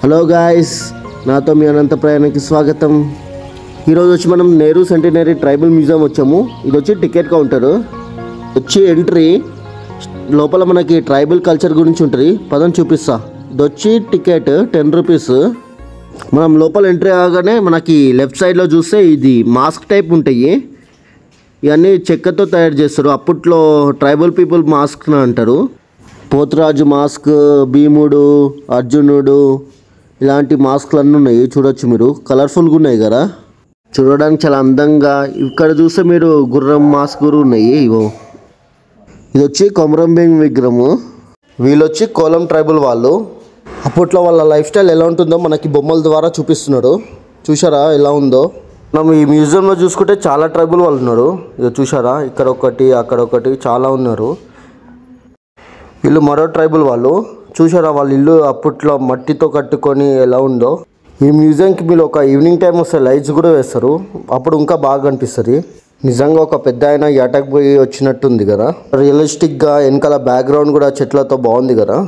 Hello guys, నాతో మీ అనంత ప్రయాణానికి స్వాగతం. ఈరోజు వచ్చి మనం నెహ్రూ సెంటినరీ ట్రైబల్ మ్యూజియం వచ్చాము. ఇది వచ్చి టికెట్ కౌంటర్ వచ్చి ఎంట్రీ. లోపల మనకి ట్రైబల్ కల్చర్ గురించి ఉంటుంది. పదం చూపిస్తా. ఇది వచ్చి టికెట్ 10 రూపీస్. మనం లోపల ఎంట్రీ కాగానే మనకి లెఫ్ట్ సైడ్లో చూస్తే ఇది మాస్క్ టైప్ ఉంటాయి. ఇవన్నీ చెక్కతో తయారు చేస్తారు. అప్పట్లో ట్రైబల్ పీపుల్ మాస్క్ అంటారు. పోతురాజు మాస్క్, భీముడు, అర్జునుడు ఇలాంటి మాస్క్లు అన్నీ ఉన్నాయి. చూడొచ్చు మీరు, కలర్ఫుల్గా ఉన్నాయి కదా, చూడడానికి చాలా అందంగా. ఇక్కడ చూస్తే మీరు గుర్రం మాస్క్ కూడా ఉన్నాయి. ఇవో ఇది వచ్చి కొమరం భీం విగ్రహము. వీళ్ళు వచ్చి కోలం ట్రైబల్ వాళ్ళు. అప్పట్లో వాళ్ళ లైఫ్ స్టైల్ ఎలా ఉంటుందో మనకి బొమ్మల ద్వారా చూపిస్తున్నాడు. చూసారా ఎలా ఉందో? మనం ఈ మ్యూజియంలో చూసుకుంటే చాలా ట్రైబల్ వాళ్ళు ఉన్నారు. ఇది చూసారా, ఇక్కడ ఒకటి అక్కడ ఒకటి చాలా ఉన్నారు. వీళ్ళు మరో ట్రైబల్ వాళ్ళు. చూసారా వాళ్ళ ఇల్లు అప్పట్లో మట్టితో కట్టుకొని ఎలా ఉందో. ఈ మ్యూజియంకి మీరు ఒక ఈవినింగ్ టైం వస్తే లైట్స్ కూడా వేస్తారు. అప్పుడు ఇంకా బాగా అనిపిస్తుంది. నిజంగా ఒక పెద్ద ఆయన ఏటకు పోయి వచ్చినట్టుంది కదా. రియలిస్టిక్గా వెనకాల బ్యాక్గ్రౌండ్ కూడా చెట్లతో బాగుంది కదా.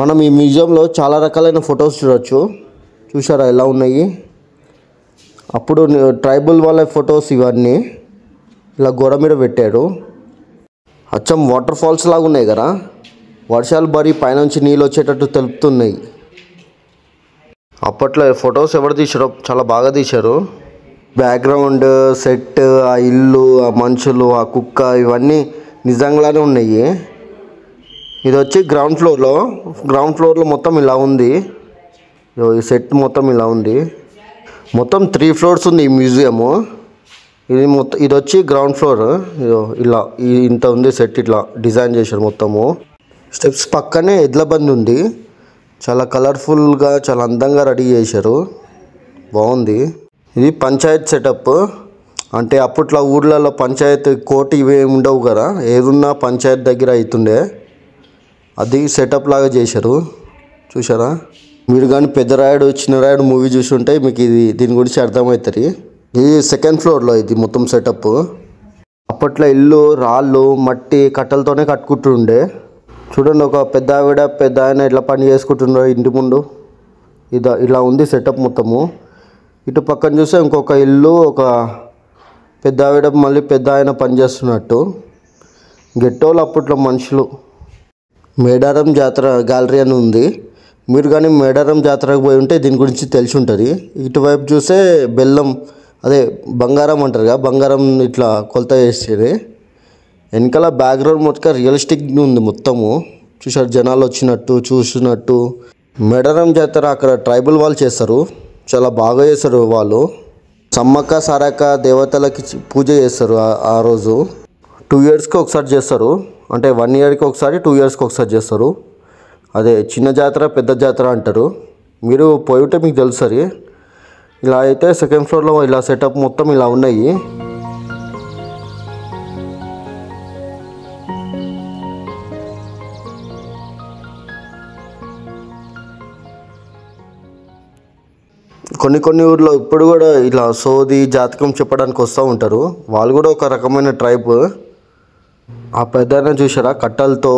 మనం ఈ మ్యూజియంలో చాలా రకాలైన ఫొటోస్ చూడవచ్చు. చూసారా ఎలా ఉన్నాయి? అప్పుడు ట్రైబల్ వాళ్ళ ఫొటోస్ ఇవన్నీ ఇలా గోడ మీద పెట్టారు. అచ్చం వాటర్ ఫాల్స్ లాగా ఉన్నాయి కదా. వర్షాలు పడి పైనుంచి నీళ్ళు వచ్చేటట్టు తెలుపుతున్నాయి. అప్పట్లో ఫొటోస్ ఎవరు తీశారో చాలా బాగా తీశారు. బ్యాక్గ్రౌండ్ సెట్, ఆ ఇల్లు, ఆ మనుషులు, ఆ కుక్క ఇవన్నీ నిజంగానే ఉన్నాయి. ఇది వచ్చి గ్రౌండ్ ఫ్లోర్లో మొత్తం ఇలా ఉంది. ఈ సెట్ మొత్తం ఇలా ఉంది. మొత్తం 3 ఫ్లోర్స్ ఉంది ఈ మ్యూజియము. ఇది వచ్చి గ్రౌండ్ ఫ్లోర్. ఇలా ఇంత ఉంది సెట్, ఇట్లా డిజైన్ చేశారు మొత్తము. స్టెప్స్ పక్కనే ఎడ్ల బండి ఉంది. చాలా కలర్ఫుల్గా చాలా అందంగా రెడీ చేశారు. బాగుంది. ఇది పంచాయత్ సెటప్. అంటే అప్పట్లో ఊర్లలో పంచాయత్ కోర్టు ఇవేమి ఉండవు కదా, ఏదున్నా పంచాయత్ దగ్గర అవుతుండే. అది సెటప్ లాగా చేశారు. చూసారా? మీరు కానీ పెద్దరాయుడు చిన్నరాయుడు మూవీ చూసి ఉంటే మీకు దీని గురించి అర్థమవుతుంది. ఇది సెకండ్ ఫ్లోర్లో ఇది మొత్తం సెటప్. అప్పట్లో ఇల్లు రాళ్ళు మట్టి కట్టెలతోనే కట్టుకుంటుండే. చూడండి, ఒక పెద్ద ఆవిడ పెద్ద ఆయన ఇట్లా పని చేసుకుంటున్నారు ఇంటి ముందు. ఇలా ఉంది సెటప్ మొత్తము. ఇటు పక్కన చూస్తే ఇంకొక ఇల్లు, ఒక పెద్ద ఆవిడ మళ్ళీ పెద్ద ఆయన పని చేస్తున్నట్టు. గెట్టోళ్ళు అప్పట్లో మనుషులు. మేడారం జాతర గ్యాలరీ అని ఉంది. మీరు కానీ మేడారం జాతరకు పోయి ఉంటే దీని గురించి తెలిసి ఉంటుంది. ఇటువైపు చూస్తే బెల్లం, అదే బంగారం అంటారు కదా, బంగారం ఇట్లా కొలత చేసేది. వెనకాల బ్యాక్గ్రౌండ్ మొత్తం రియలిస్టిక్ ఉంది మొత్తము. చూసారు జనాలు వచ్చినట్టు చూస్తున్నట్టు. మేడారం జాతర అక్కడ ట్రైబల్ వాళ్ళు చేస్తారు. చాలా బాగా చేస్తారు వాళ్ళు. సమ్మక్క సారక్క దేవతలకి పూజ చేస్తారు ఆ రోజు. 2 ఇయర్స్కి ఒకసారి చేస్తారు. అంటే 1 ఇయర్కి ఒకసారి, 2 ఇయర్స్కి ఒకసారి చేస్తారు. అదే చిన్న జాతర పెద్ద జాతర అంటారు. మీరు పోయి ఉంటే మీకు తెలుస్తుంది. ఇలా అయితే సెకండ్ ఫ్లోర్లో ఇలా సెటప్ మొత్తం ఇలా ఉన్నాయి. కొన్ని ఊర్లో ఇప్పుడు కూడా ఇలా సోది జాతకం చెప్పడానికి వస్తూ ఉంటారు. వాళ్ళు కూడా ఒక రకమైన ట్రైబ్. ఆ పెద్దనే చూసారా, కట్టలతో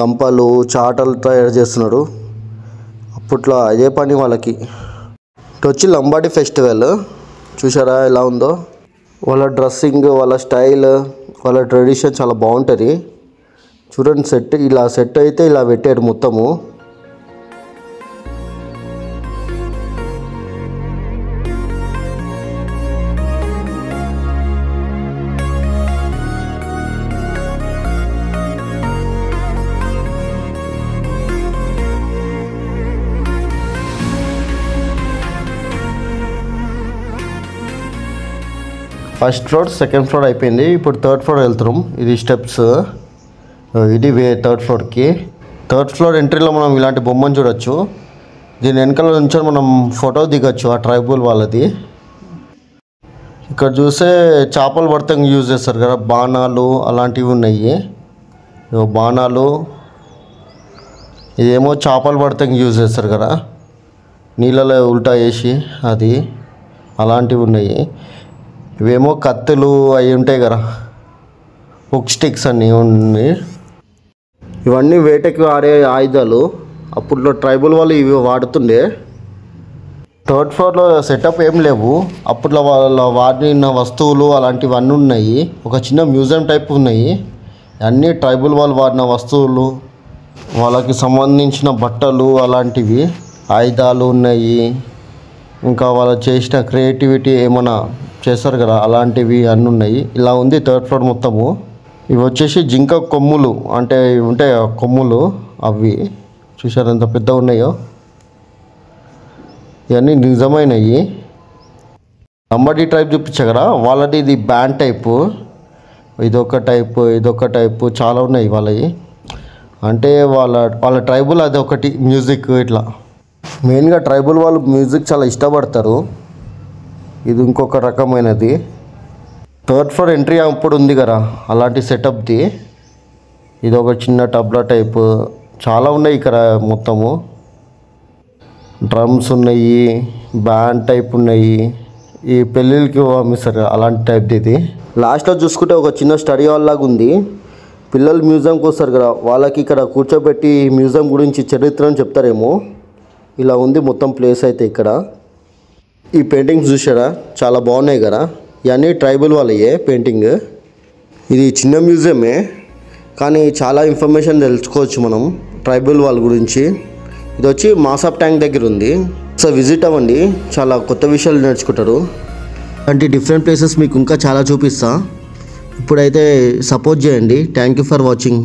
గంపలు చాటలు తయారు చేస్తున్నారు. అప్పట్లో అదే పని వాళ్ళకి. ఇటు వచ్చి లంబాడి ఫెస్టివల్. చూసారా ఎలా ఉందో? వాళ్ళ డ్రెస్సింగ్, వాళ్ళ స్టైల్, వాళ్ళ ట్రెడిషన్ చాలా బాగుంటుంది. చూడండి సెట్ అయితే ఇలా పెట్టారు మొత్తము. ఫస్ట్ ఫ్లోర్ సెకండ్ ఫ్లోర్ అయిపోయింది. ఇప్పుడు థర్డ్ ఫ్లోర్ వెళ్తున్నాం. ఇది స్టెప్స్. ఇది థర్డ్ ఫ్లోర్కి. థర్డ్ ఫ్లోర్ ఎంట్రీలో మనం ఇలాంటి బొమ్మను చూడొచ్చు. దీని వెనకాల నుంచి మనం ఫోటో దిగచ్చు ఆ ట్రైబల్ వాళ్ళది. ఇక్కడ చూస్తే చేపలు పడతానికి యూజ్ చేస్తారు కదా, బాణాలు అలాంటివి ఉన్నాయి. బాణాలు, ఇదేమో చేపలు పడతానికి యూజ్ చేస్తారు కదా, నీళ్ళలో ఉల్టా వేసి అది, అలాంటివి ఉన్నాయి. ఇవేమో కత్తులు అవి ఉంటాయి కదా, హుక్ స్టిక్స్ అన్నీ ఉన్నాయి. ఇవన్నీ వేటకి ఆడే ఆయుధాలు. అప్పట్లో ట్రైబల్ వాళ్ళు ఇవి వాడుతుండే. థర్డ్ ఫ్లోర్లో సెటప్ ఏం లేవు, అప్పట్లో వాళ్ళ వాడిన వస్తువులు అలాంటివన్నీ ఉన్నాయి. ఒక చిన్న మ్యూజియం టైప్ ఉన్నాయి. అన్నీ ట్రైబల్ వాళ్ళు వాడిన వస్తువులు, వాళ్ళకి సంబంధించిన బట్టలు అలాంటివి, ఆయుధాలు ఉన్నాయి. ఇంకా వాళ్ళు చేసిన క్రియేటివిటీ ఏమైనా చేస్తారు కదా అలాంటివి అన్నీ ఉన్నాయి. ఇలా ఉంది థర్డ్ ఫ్లోర్ మొత్తము. ఇవి వచ్చేసి జింక కొమ్ములు, అంటే ఉంటాయి కొమ్ములు, అవి చూసారు ఎంత పెద్ద ఉన్నాయో. ఇవన్నీ నిజమైనవి. లంబాడీ ట్రైబ్ చూపించా కదా, వాళ్ళది ఇది బ్యాండ్ టైపు, ఇదొక టైపు చాలా ఉన్నాయి వాళ్ళవి. అంటే వాళ్ళ ట్రైబుల్ అది ఒకటి మ్యూజిక్. ఇట్లా మెయిన్గా ట్రైబల్ వాళ్ళు మ్యూజిక్ చాలా ఇష్టపడతారు. ఇది ఇంకొక రకమైనది. థర్డ్ ఫ్లోర్ ఎంట్రీ అప్పుడు ఉంది కదా అలాంటి సెటప్ది. ఇది ఒక చిన్న టబ్లా టైపు, చాలా ఉన్నాయి ఇక్కడ మొత్తము. డ్రమ్స్ ఉన్నాయి, బ్యాండ్ టైప్ ఉన్నాయి, ఈ పెళ్ళిళ్ళకి పంపిస్తారు అలాంటి టైప్ది ఇది. లాస్ట్లో చూసుకుంటే ఒక చిన్న స్టడీ హాల్ లాగా ఉంది. పిల్లలు మ్యూజియంకి వస్తారు కదా, వాళ్ళకి ఇక్కడ కూర్చోబెట్టి మ్యూజియం గురించి చరిత్రను చెప్తారేమో. ఇలా ఉంది మొత్తం ప్లేస్ అయితే ఇక్కడ. ఈ పెయింటింగ్స్ చూసారా చాలా బాగున్నాయి కదా, ఇవన్నీ ట్రైబల్ వాళ్ళయే పెయింటింగ్. ఇది చిన్న మ్యూజియమే కానీ చాలా ఇన్ఫర్మేషన్ తెలుసుకోవచ్చు మనం ట్రైబల్ వాళ్ళ గురించి. ఇది వచ్చి మాసాప్ ట్యాంక్ దగ్గర ఉంది. సో విజిట్ అవ్వండి, చాలా కొత్త విషయాలు నేర్చుకుంటారు. అలాంటి డిఫరెంట్ ప్లేసెస్ మీకు ఇంకా చాలా చూపిస్తా. ఇప్పుడైతే సపోర్ట్ చేయండి. Thank you for watching.